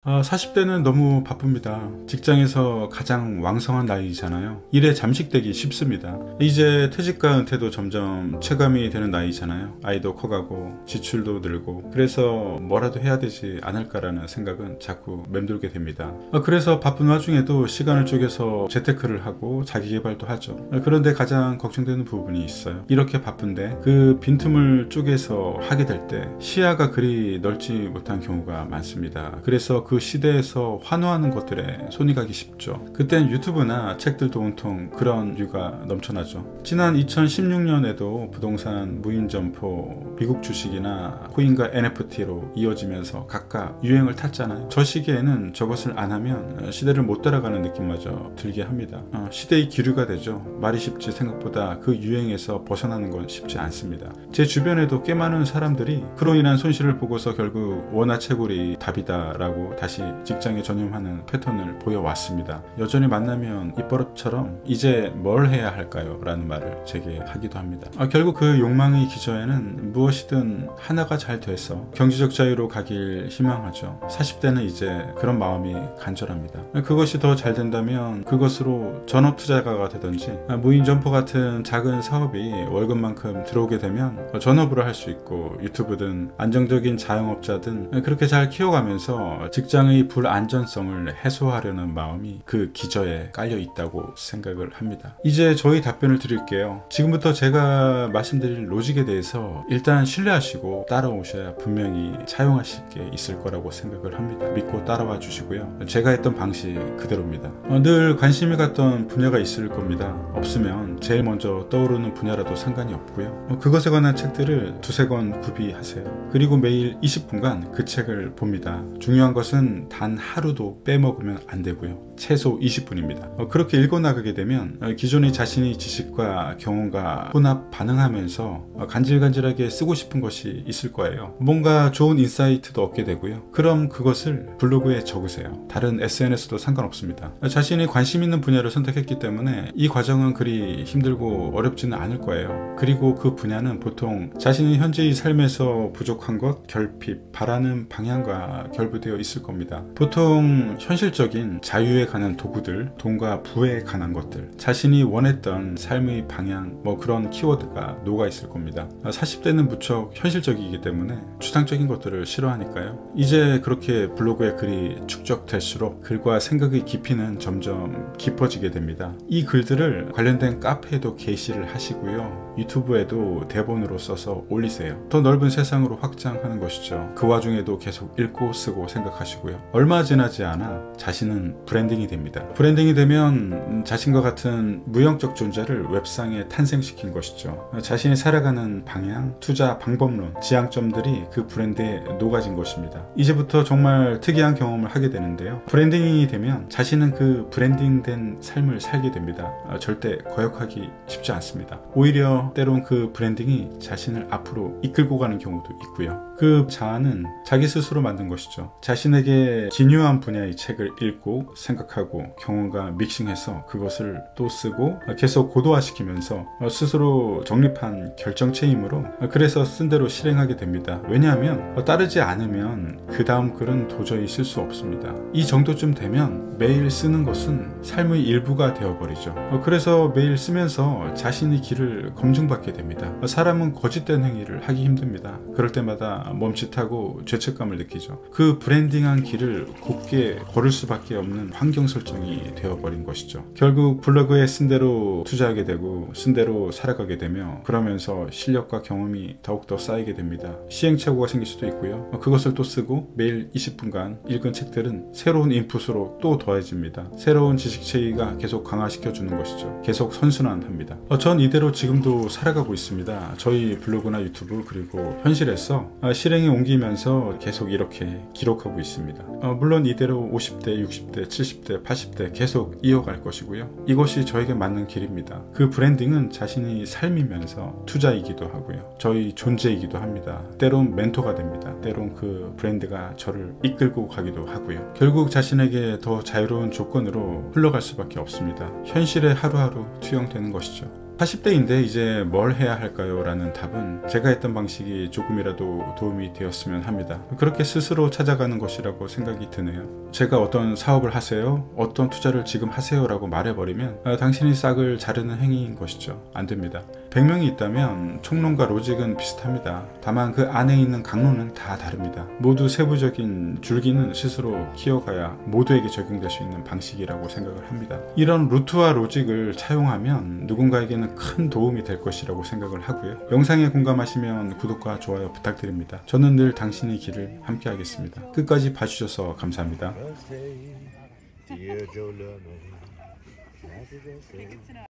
40대는 너무 바쁩니다. 직장에서 가장 왕성한 나이잖아요. 일에 잠식되기 쉽습니다. 이제 퇴직과 은퇴도 점점 체감이 되는 나이잖아요. 아이도 커가고 지출도 늘고, 그래서 뭐라도 해야 되지 않을까라는 생각은 자꾸 맴돌게 됩니다. 그래서 바쁜 와중에도 시간을 쪼개서 재테크를 하고 자기계발도 하죠. 그런데 가장 걱정되는 부분이 있어요. 이렇게 바쁜데 그 빈틈을 쪼개서 하게 될 때 시야가 그리 넓지 못한 경우가 많습니다. 그래서 그 시대에서 환호하는 것들에 손이 가기 쉽죠. 그땐 유튜브나 책들도 온통 그런 류가 넘쳐나죠. 지난 2016년에도 부동산, 무인점포, 미국 주식이나 코인과 NFT로 이어지면서 각각 유행을 탔잖아요. 저 시기에는 저것을 안 하면 시대를 못 따라가는 느낌마저 들게 합니다. 시대의 기류가 되죠. 말이 쉽지 생각보다 그 유행에서 벗어나는 건 쉽지 않습니다. 제 주변에도 꽤 많은 사람들이 그로 인한 손실을 보고서 결국 원화채굴이 답이다 라고 다시 직장에 전념하는 패턴을 보여왔습니다. 여전히 만나면 입버릇처럼 이제 뭘 해야 할까요? 라는 말을 제게 하기도 합니다. 결국 그 욕망의 기저에는 무엇이든 하나가 잘 돼서 경제적 자유로 가길 희망하죠. 40대는 이제 그런 마음이 간절합니다. 그것이 더 잘 된다면 그것으로 전업 투자가가 되든지, 무인점포 같은 작은 사업이 월급만큼 들어오게 되면 전업으로 할 수 있고, 유튜브든 안정적인 자영업자든 그렇게 잘 키워가면서 직장의 불안전성을 해소하려는 마음이 그 기저에 깔려 있다고 생각을 합니다. 이제 저희 답변을 드릴게요. 지금부터 제가 말씀드릴 로직에 대해서 일단 신뢰하시고 따라오셔야 분명히 차용하실 게 있을 거라고 생각을 합니다. 믿고 따라와 주시고요. 제가 했던 방식 그대로입니다. 늘 관심이 갔던 분야가 있을 겁니다. 없으면 제일 먼저 떠오르는 분야라도 상관이 없고요. 그것에 관한 책들을 두세 권 구비하세요. 그리고 매일 20분간 그 책을 봅니다. 중요한 것은 단 하루도 빼먹으면 안 되고요. 최소 20분입니다. 그렇게 읽어나가게 되면 기존의 자신의 지식과 경험과 혼합 반응하면서 간질간질하게 쓰고 싶은 것이 있을 거예요. 뭔가 좋은 인사이트도 얻게 되고요. 그럼 그것을 블로그에 적으세요. 다른 SNS도 상관없습니다. 자신이 관심 있는 분야를 선택했기 때문에 이 과정은 그리 힘들고 어렵지는 않을 거예요. 그리고 그 분야는 보통 자신의 현재의 삶에서 부족한 것, 결핍, 바라는 방향과 결부되어 있을 겁니다. 보통 현실적인 자유에 관한 도구들, 돈과 부에 관한 것들, 자신이 원했던 삶의 방향, 그런 키워드가 녹아 있을 겁니다. 40대는 무척 현실적이기 때문에 추상적인 것들을 싫어하니까요. 이제 그렇게 블로그에 글이 축적될수록 글과 생각의 깊이는 점점 깊어지게 됩니다. 이 글들을 관련된 카페에도 게시를 하시고요. 유튜브에도 대본으로 써서 올리세요. 더 넓은 세상으로 확장하는 것이죠. 그 와중에도 계속 읽고 쓰고 생각하시고요. 얼마 지나지 않아 자신은 브랜딩이 됩니다. 브랜딩이 되면 자신과 같은 무형적 존재를 웹상에 탄생시킨 것이죠. 자신이 살아가는 방향, 투자 방법론, 지향점들이 그 브랜드에 녹아진 것입니다. 이제부터 정말 특이한 경험을 하게 되는데요. 브랜딩이 되면 자신은 그 브랜딩된 삶을 살게 됩니다. 절대 거역하기 쉽지 않습니다. 오히려 때론 그 브랜딩이 자신을 앞으로 이끌고 가는 경우도 있고요. 그 자아는 자기 스스로 만든 것이죠. 자신에게 기묘한 분야의 책을 읽고 생각하고 경험과 믹싱해서 그것을 또 쓰고 계속 고도화시키면서 스스로 정립한 결정체이므로 그래서 쓴 대로 실행하게 됩니다. 왜냐하면 따르지 않으면 그 다음 글은 도저히 쓸 수 없습니다. 이 정도쯤 되면 매일 쓰는 것은 삶의 일부가 되어버리죠. 그래서 매일 쓰면서 자신의 길을 검증받게 됩니다. 사람은 거짓된 행위를 하기 힘듭니다. 그럴 때마다 멈칫하고 죄책감을 느끼죠. 그 브랜딩한 길을 곧게 걸을 수밖에 없는 환경 설정이 되어버린 것이죠. 결국 블로그에 쓴 대로 투자하게 되고 쓴 대로 살아가게 되며, 그러면서 실력과 경험이 더욱더 쌓이게 됩니다. 시행착오가 생길 수도 있고요. 그것을 또 쓰고 매일 20분간 읽은 책들은 새로운 인풋으로 또 더해집니다. 새로운 지식체계가 계속 강화시켜주는 것이죠. 계속 선순환합니다. 전 이대로 지금도 살아가고 있습니다. 저희 블로그나 유튜브 그리고 현실에서 실행에 옮기면서 계속 이렇게 기록하고 있습니다. 물론 이대로 50대, 60대, 70대, 80대 계속 이어갈 것이고요. 이것이 저에게 맞는 길입니다. 그 브랜딩은 자신의 삶이면서 투자이기도 하고요. 저희 존재이기도 합니다. 때론 멘토가 됩니다. 때론 그 브랜드가 저를 이끌고 가기도 하고요. 결국 자신에게 더 자유로운 조건으로 흘러갈 수밖에 없습니다. 현실에 하루하루 투영되는 것이죠. 40대인데 이제 뭘 해야 할까요? 라는 답은 제가 했던 방식이 조금이라도 도움이 되었으면 합니다. 그렇게 스스로 찾아가는 것이라고 생각이 드네요. 제가 어떤 사업을 하세요? 어떤 투자를 지금 하세요? 라고 말해버리면 당신이 싹을 자르는 행위인 것이죠. 안 됩니다. 100명이 있다면 총론과 로직은 비슷합니다. 다만 그 안에 있는 강론은 다 다릅니다. 모두 세부적인 줄기는 스스로 키워가야 모두에게 적용될 수 있는 방식이라고 생각을 합니다. 이런 루트와 로직을 차용하면 누군가에게는 큰 도움이 될 것이라고 생각을 하고요. 영상에 공감하시면 구독과 좋아요 부탁드립니다. 저는 늘 당신의 길을 함께 하겠습니다. 끝까지 봐주셔서 감사합니다.